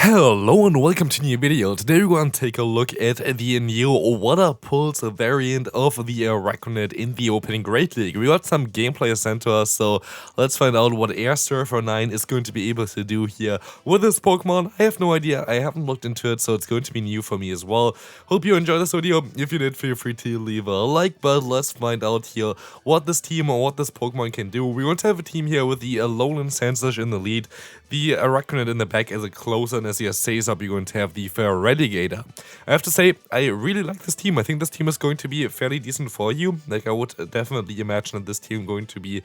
Hello and welcome to a new video. Today we're going to take a look at the new Water Pulse variant of the Araquanid in the opening Great League. We got some gameplay sent to us, so let's find out what Air Surfer 9 is going to be able to do here with this Pokemon. I have no idea, I haven't looked into it, so it's going to be new for me as well. Hope you enjoyed this video. If you did, feel free to leave a like, but let's find out here what this team or what this Pokemon can do. We're going to have a team here with the Alolan Sandslash in the lead, the Araquanid in the back as a closer, and as your says up, you're going to have the Feraligatr. I have to say, I really like this team. I think this team is going to be fairly decent for you. Like, I would definitely imagine that this team going to be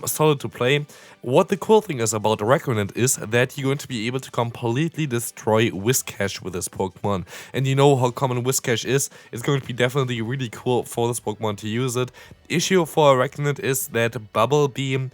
solid to play. What the cool thing is about Araquanid is that you're going to be able to completely destroy Whiscash with this Pokemon. And you know how common Whiscash is. It's going to be definitely really cool for this Pokemon to use it. Issue for Araquanid is that Bubble Beam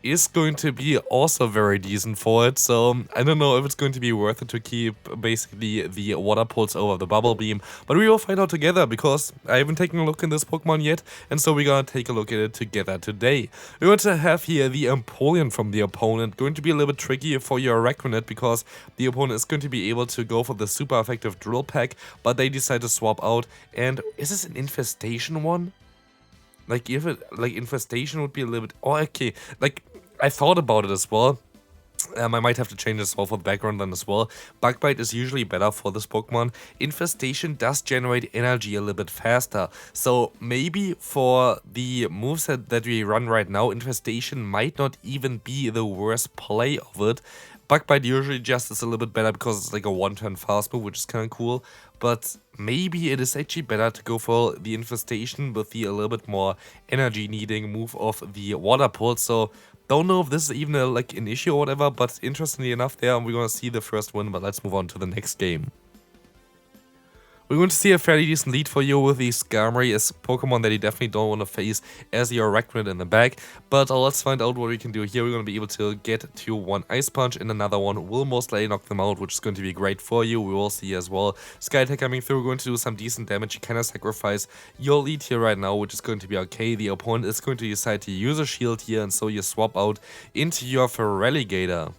is going to be also very decent for it, so I don't know if it's going to be worth it to keep basically the Water Pulse over the Bubble Beam, but we will find out together because I haven't taken a look in this Pokemon yet, and so we're gonna take a look at it together today. We're going to have here the Empoleon from the opponent, going to be a little bit tricky for your Araquanid because the opponent is going to be able to go for the super effective Drill Peck, but they decide to swap out. And is this an Infestation one? Like, if it, like, Infestation would be a little bit, oh, okay, like, I thought about it as well. I might have to change this all for the background then as well. Bug Bite is usually better for this Pokemon. Infestation does generate energy a little bit faster. So maybe for the moveset that we run right now, Infestation might not even be the worst play of it. Bug Bite usually just is a little bit better because it's like a one-turn fast move, which is kind of cool. But maybe it is actually better to go for the Infestation with the a little bit more energy-needing move of the Water Pulse. So don't know if this is even an issue or whatever, but interestingly enough there, we're going to see the first win, but let's move on to the next game. We're going to see a fairly decent lead for you with the Skarmory as Pokemon that you definitely don't want to face as your Araquanid in the back. But let's find out what we can do here. We're going to be able to get to one Ice Punch and another one will most likely knock them out, which is going to be great for you. We will see as well. Sky Attack coming through, we're going to do some decent damage. You kind of sacrifice your lead here right now, which is going to be okay. The opponent is going to decide to use a shield here, and so you swap out into your Feraligatr.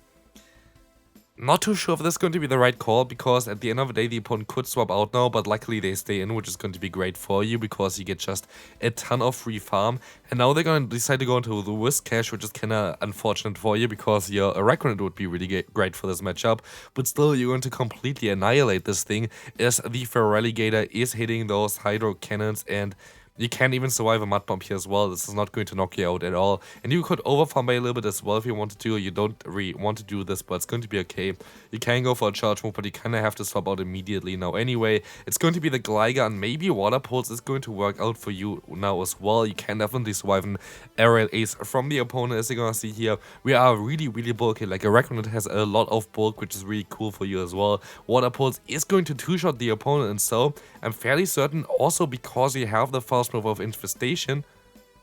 Not too sure if this is going to be the right call, because at the end of the day the opponent could swap out now, but luckily they stay in, which is going to be great for you because you get just a ton of free farm. And now they're going to decide to go into the Whiscash, which is kind of unfortunate for you because your Araquanid would be really great for this matchup. But still, you're going to completely annihilate this thing as the Feraligatr is hitting those Hydro Cannons, and you can't even survive a Mud Bomb here as well. This is not going to knock you out at all. And you could overfarm by a little bit as well if you wanted to. You don't really want to do this, but it's going to be okay. You can go for a charge move, but you kind of have to swap out immediately now anyway. It's going to be the Gligar, and maybe Water Pulse is going to work out for you now as well. You can definitely survive an Aerial Ace from the opponent, as you're going to see here. We are really, really bulky. Like, Araquanid has a lot of bulk, which is really cool for you as well. Water Pulse is going to two-shot the opponent, and so I'm fairly certain also because you have the fast move of Infestation,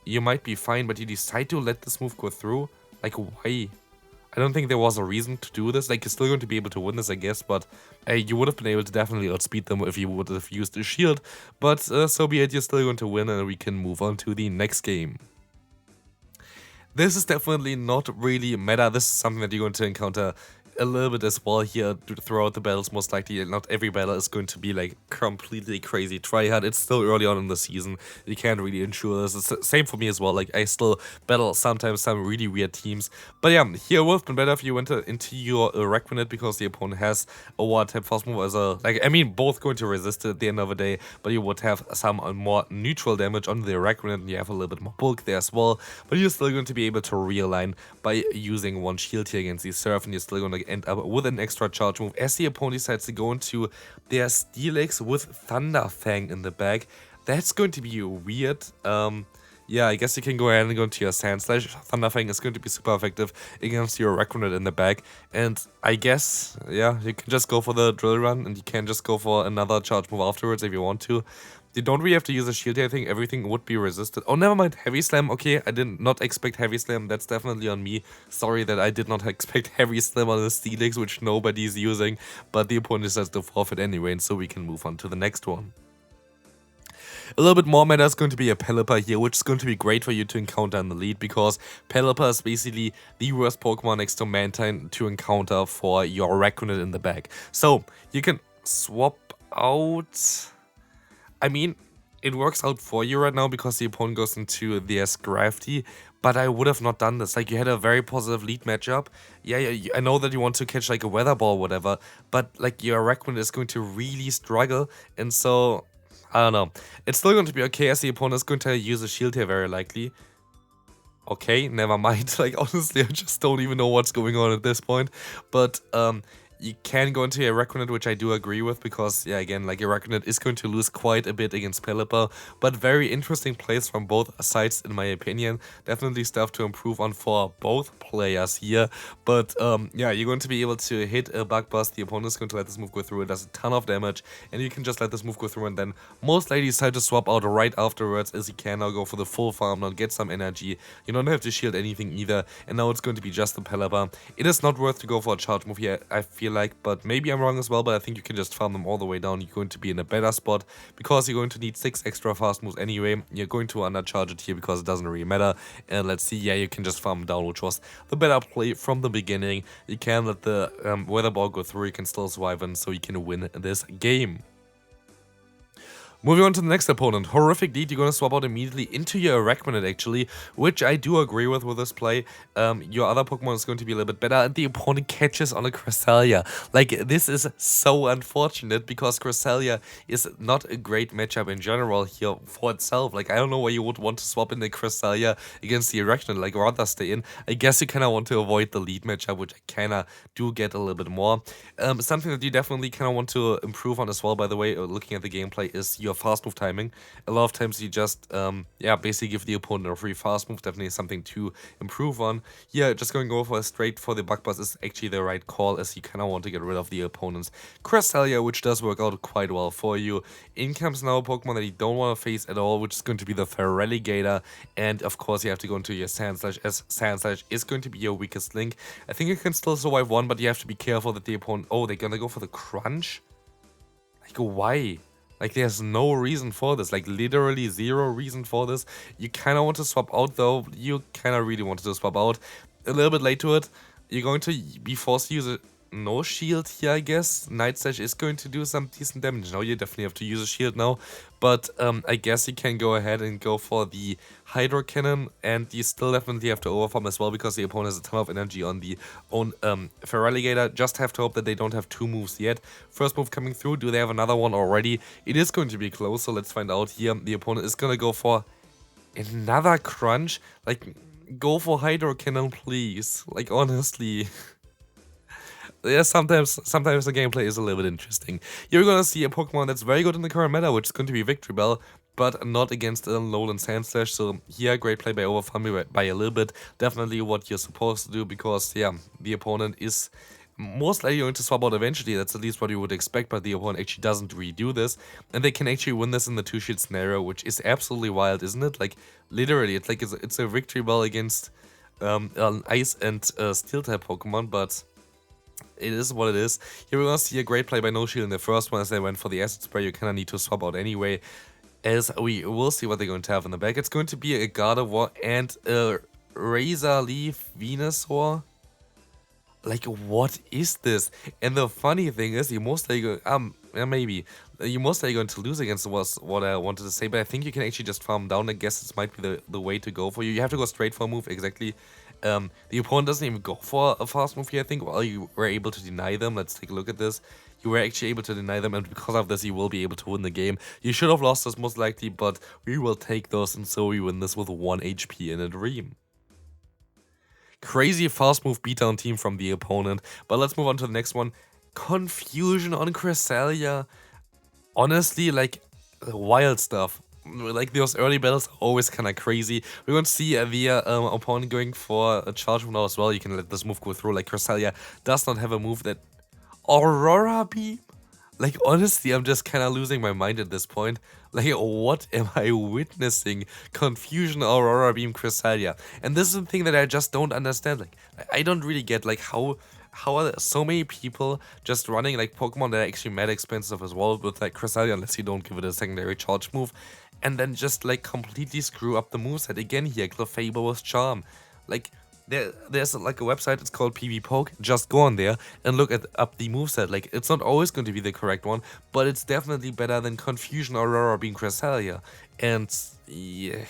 you might be fine, but you decide to let this move go through. Like, why? I don't think there was a reason to do this. Like, you're still going to be able to win this, I guess, but you would have been able to definitely outspeed them if you would have used a shield. But so be it, you're still going to win, and we can move on to the next game. This is definitely not really meta. This is something that you're going to encounter a little bit as well here throughout the battles. Most likely not every battle is going to be like completely crazy tryhard. It's still early on in the season, you can't really ensure this. It's the same for me as well. Like, I still battle sometimes some really weird teams, but yeah, here it would have been better if you went into your Araquanid because the opponent has a water type fast move as a, like, I mean, both going to resist it at the end of the day, but you would have some more neutral damage on the Araquanid, and you have a little bit more bulk there as well, but you're still going to be able to realign by using one shield here against the Surf, and you're still going to end up with an extra charge move as the opponent decides to go into their Steelix with Thunder Fang in the back. That's going to be weird. Yeah, I guess you can go ahead and go into your Sandslash. Thunder Fang is going to be super effective against your Araquanid in the back, and I guess, yeah, you can just go for the Drill Run, and you can just go for another charge move afterwards if you want to. You don't really have to use a shield here. I think everything would be resisted. Oh, never mind. Heavy Slam. Okay, I did not expect Heavy Slam. That's definitely on me. Sorry that I did not expect Heavy Slam on the Steelix, which nobody's using. But the opponent decides to forfeit anyway, and so we can move on to the next one. A little bit more meta is going to be a Pelipper here, which is going to be great for you to encounter in the lead, because Pelipper is basically the worst Pokemon next to Mantine to encounter for your Araquanid in the back. So, you can swap out... I mean, it works out for you right now because the opponent goes into the Scrafty, but I would have not done this. Like, you had a very positive lead matchup. Yeah, I know that you want to catch like a Weather Ball or whatever, but like your Araquanid is going to really struggle, and so, I don't know. It's still going to be okay as the opponent is going to use a shield here very likely. Okay, never mind. Like, honestly, I just don't even know what's going on at this point, but, you can go into Araquanid, which I do agree with, because, yeah, again, like, Araquanid is going to lose quite a bit against Pelipper, but very interesting plays from both sides, in my opinion. Definitely stuff to improve on for both players here, but, yeah, you're going to be able to hit a Bug Bust. The opponent is going to let this move go through. It does a ton of damage, and you can just let this move go through, and then most likely decide to swap out right afterwards, as you can now go for the full farm, now get some energy. You don't have to shield anything either, and now it's going to be just the Pelipper. It is not worth to go for a charge move here, I feel like, but maybe I'm wrong as well, but I think you can just farm them all the way down. You're going to be in a better spot because you're going to need 6 extra fast moves anyway. You're going to undercharge it here because it doesn't really matter, and let's see, yeah, you can just farm down, which was the better play from the beginning. You can let the Weather Ball go through, you can still survive, and so you can win this game. Moving on to the next opponent, horrific lead. You're going to swap out immediately into your Araquanid actually, which I do agree with this play. Your other Pokemon is going to be a little bit better, and the opponent catches on a Cresselia. Like, this is so unfortunate because Cresselia is not a great matchup in general here for itself. Like, I don't know why you would want to swap in the Cresselia against the Araquanid, like, rather stay in. I guess you kind of want to avoid the lead matchup, which I kind of do get a little bit more. Something that you definitely kind of want to improve on as well, by the way, looking at the gameplay, is your fast move timing. A lot of times you just, yeah, basically give the opponent a free fast move. Definitely something to improve on. Yeah, just going over straight for the Bug Buzz is actually the right call, as you kind of want to get rid of the opponent's Cresselia, which does work out quite well for you. In comes now a Pokemon that you don't want to face at all, which is going to be the Feraligatr, and of course you have to go into your Sandslash, as Sandslash is going to be your weakest link. I think you can still survive one, but you have to be careful that the opponent... Oh, they're gonna go for the Crunch? Like, why? Like, there's no reason for this. Like, literally zero reason for this. You kind of want to swap out, though. You kind of really wanted to swap out. A little bit late to it. You're going to be forced to use a no shield here, I guess. Night Slash is going to do some decent damage. Now you definitely have to use a shield now. But I guess you can go ahead and go for the Hydro Cannon. And you still definitely have to overfarm as well, because the opponent has a ton of energy on the own Feraligatr. Just have to hope that they don't have 2 moves yet. First move coming through. Do they have another one already? It is going to be close, so let's find out here. The opponent is going to go for another Crunch. Like, go for Hydro Cannon, please. Like, honestly... Yeah, sometimes the gameplay is a little bit interesting. You're gonna see a Pokemon that's very good in the current meta, which is going to be Victory Bell, but not against Alolan Sandslash. So here, great play by overfarming by a little bit. Definitely what you're supposed to do, because yeah, the opponent is most likely going to swap out eventually. That's at least what you would expect, but the opponent actually doesn't redo this, and they can actually win this in the 2-shield scenario, which is absolutely wild, isn't it? Like, literally, it's like it's a Victory Bell against an Ice and Steel type Pokemon, but it is what it is. Here we're gonna see a great play by No Shield in the first one, as they went for the Acid Spray. You kind of need to swap out anyway, as we will see what they're going to have in the back. It's going to be a Gardevoir and a Razor Leaf Venusaur. Like, what is this? And the funny thing is, you most likely maybe you most likely going to lose against, was what I wanted to say, but I think you can actually just farm down. I guess this might be the way to go for you. You have to go straight for a move, exactly. The opponent doesn't even go for a fast move here, I think. Well, you were able to deny them. Let's take a look at this. You were actually able to deny them, and because of this, you will be able to win the game. You should have lost this most likely, but we will take those, and so we win this with 1 HP in a dream. Crazy fast move beatdown team from the opponent. But let's move on to the next one. Confusion on Cresselia. Honestly, like, wild stuff. Like, those early battles are always kind of crazy. We're going to see the opponent going for a charge move now as well. You can let this move go through. Like, Cresselia does not have a move that... Aurora Beam? Like, honestly, I'm just kind of losing my mind at this point. Like, what am I witnessing? Confusion Aurora Beam Cresselia. And this is the thing that I just don't understand. Like, I don't really get, like, how how are there so many people just running like Pokemon that are actually mad expensive as well with like Cresselia, unless you don't give it a secondary charge move, and then just like completely screw up the moveset again here. Clefable with Charm. Like, there's like a website, it's called PvPoke. Just go on there and look up the moveset. Like, it's not always going to be the correct one, but it's definitely better than Confusion Aurora being Cresselia. And yeah,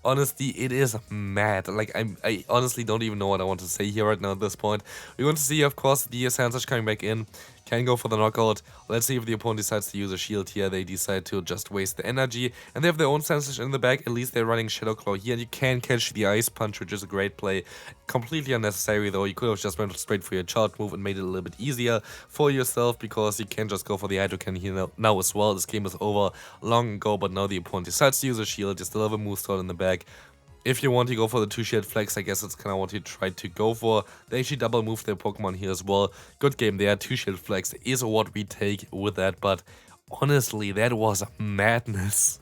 honestly, it is mad. Like, I honestly don't even know what I want to say here right now at this point. We're going to see, of course, the Sandslash coming back in. Can go for the knockout. Let's see if the opponent decides to use a shield here. They decide to just waste the energy. And they have their own Sandslash in the back. At least they're running Shadow Claw here. And you can catch the Ice Punch, which is a great play. Completely unnecessary, though. You could have just went straight for your charge move and made it a little bit easier for yourself, because you can just go for the Hydro Cannon here now as well. This game is over long ago, but now the opponent decides to use a shield. You still have a move slot in the back. If you want to go for the 2-shield flex, I guess that's kind of what you try to go for. They actually double move their Pokemon here as well. Good game there. 2-shield flex is what we take with that, but honestly, that was madness.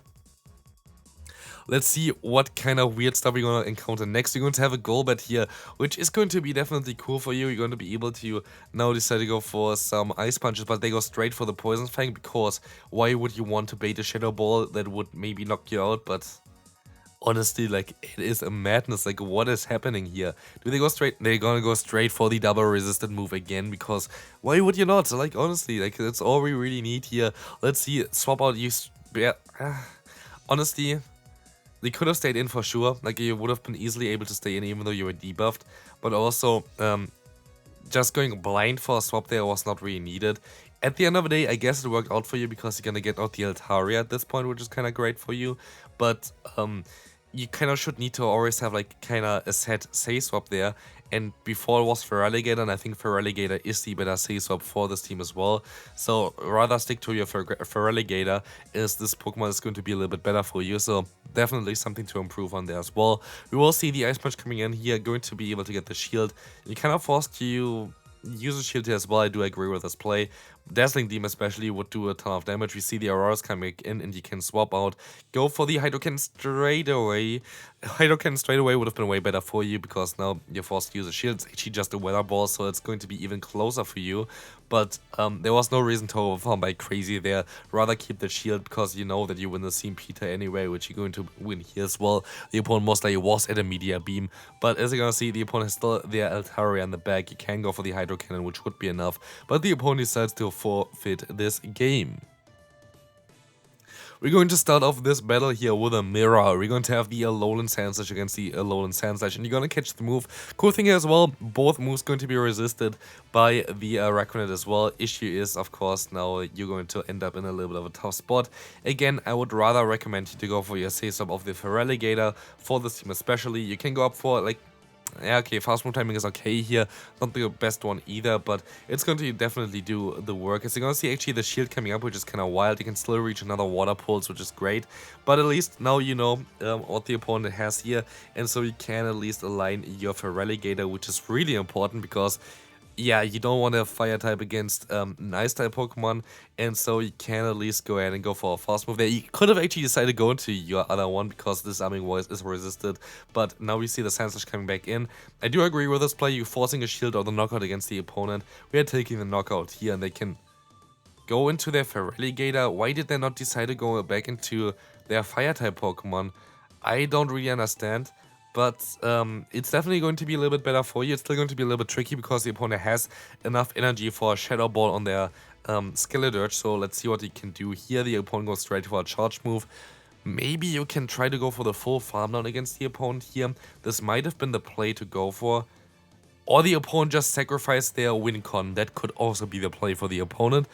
Let's see what kind of weird stuff we're going to encounter next. We're going to have a Golbat here, which is going to be definitely cool for you. You're going to be able to now decide to go for some Ice Punches, but they go straight for the Poison Fang, because why would you want to bait a Shadow Ball that would maybe knock you out? But honestly, like, it is a madness. Like, what is happening here? Do they go straight? They're gonna go straight for the double resisted move again, because why would you not? Like, honestly, like, that's all we really need here. Let's see, swap out, honestly, they could have stayed in for sure. Like, you would have been easily able to stay in even though you were debuffed. But also, just going blind for a swap there was not really needed. At the end of the day, I guess it worked out for you, because you're gonna get out the Altaria at this point, which is kind of great for you. But you kind of should need to always have like kind of a set say swap there. And before it was Feraligatr, and I think Feraligatr is the better say swap for this team as well. So rather stick to your Feraligatr, as this Pokemon is going to be a little bit better for you. So definitely something to improve on there as well. We will see the Ice Punch coming in here, going to be able to get the shield. You kind of forced to use a shield here as well. I do agree with this play. Dazzling Beam especially would do a ton of damage. We see the Auroras coming in, and you can swap out. Go for the Hydro Cannon straight away. Hydro Cannon straight away would have been way better for you, because now you're forced to use a shield. It's actually just a Weather Ball, so it's going to be even closer for you. But there was no reason to overform by crazy there. Rather keep the shield, because you know that you win the Scene Peter anyway, which you're going to win here as well. The opponent most likely was at a Meteor Beam, but as you're going to see, the opponent has still their Altaria in the back. You can go for the Hydro Cannon, which would be enough, but the opponent decides to forfeit this game. We're going to start off this battle here with a mirror. We're going to have the Alolan Sandslash against the Alolan Sandslash, and you're going to catch the move. Cool thing here as well, both moves going to be resisted by the Araquanid as well. Issue is, of course, now you're going to end up in a little bit of a tough spot. Again, I would rather recommend you to go for your say swap of the Feraligatr for this team especially. You can go up for, like, yeah, okay, fast move timing is okay here. Not the best one either, but it's going to definitely do the work. As you're going to see actually the shield coming up, which is kind of wild. You can still reach another Water Pulse, which is great. But at least now you know what the opponent has here. And so you can at least align your Feraligatr, which is really important, because yeah, you don't want a fire type against an ice type Pokemon, and so you can at least go ahead and go for a fast move there. You could have actually decided to go into your other one, because this Disarming Voice is resisted, but now we see the Sandslash coming back in. I do agree with this play. You're forcing a shield or the knockout against the opponent. We are taking the knockout here, and they can go into their Feraligatr. Why did they not decide to go back into their fire type Pokemon? I don't really understand. But it's definitely going to be a little bit better for you. It's still going to be a little bit tricky, because the opponent has enough energy for a Shadow Ball on their Skeledirge. So let's see what he can do here. The opponent goes straight for a charge move. Maybe you can try to go for the full farm down against the opponent here. This might have been the play to go for. Or the opponent just sacrificed their win con. That could also be the play for the opponent.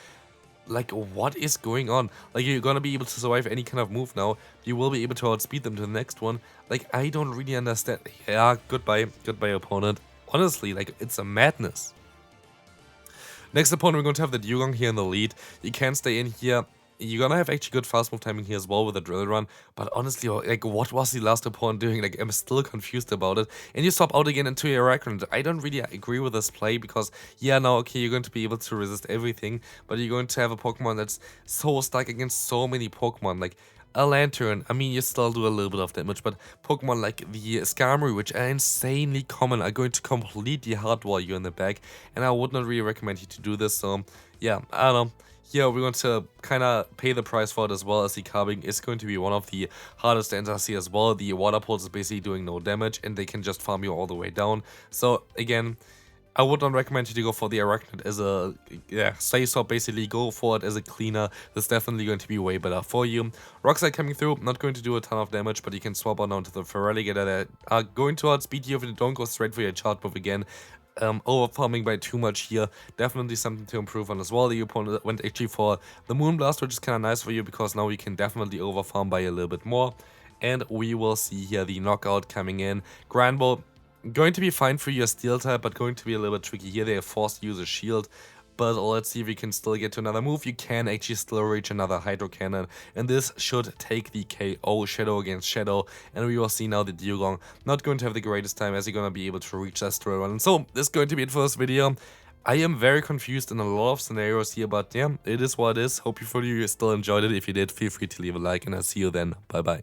Like, what is going on? Like, you're gonna be able to survive any kind of move now. You will be able to outspeed them to the next one. Like, I don't really understand. Yeah, goodbye opponent. Honestly, like, it's a madness. Next opponent, we're going to have the Dugong here in the lead. You can stay in here. You're gonna have actually good fast move timing here as well with the Drill Run, but honestly, like, what was the last opponent doing? Like, I'm still confused about it. And you swap out again into your Araquanid. I don't really agree with this play, because yeah, now okay, you're going to be able to resist everything, but you're going to have a Pokemon that's so stuck against so many Pokemon. Like, a Lantern, I mean, you still do a little bit of damage, but Pokemon like the Skarmory, which are insanely common, are going to completely hardwire you in the back, and I would not really recommend you to do this, so yeah, I don't know. Here we're going to kind of pay the price for it, as well as the carving is going to be one of the hardest answers here as well. The Water Pulse is basically doing no damage, and they can just farm you all the way down. So again, I would not recommend you to go for the Araquanid as a, stay swap, basically. Go for it as a cleaner. That's definitely going to be way better for you. Rocks are coming through, not going to do a ton of damage, but you can swap on down to the Feraligatr that are going to outspeed you if you don't go straight for your chart move again. Overfarming by too much here, definitely something to improve on as well. The opponent went actually for the Moonblast, which is kind of nice for you, because now you can definitely overfarm by a little bit more. And we will see here the knockout coming in. Granbull, going to be fine for your steel type, but going to be a little bit tricky here. They are forced to use a shield, but let's see if we can still get to another move. You can actually still reach another Hydro Cannon, and this should take the KO. Shadow against Shadow, and we will see now the Dugong not going to have the greatest time, as you're going to be able to reach that straight run. And so this is going to be it for this video. I am very confused in a lot of scenarios here, but yeah, it is what it is. Hope you still enjoyed it. If you did, feel free to leave a like, and I'll see you then. Bye bye.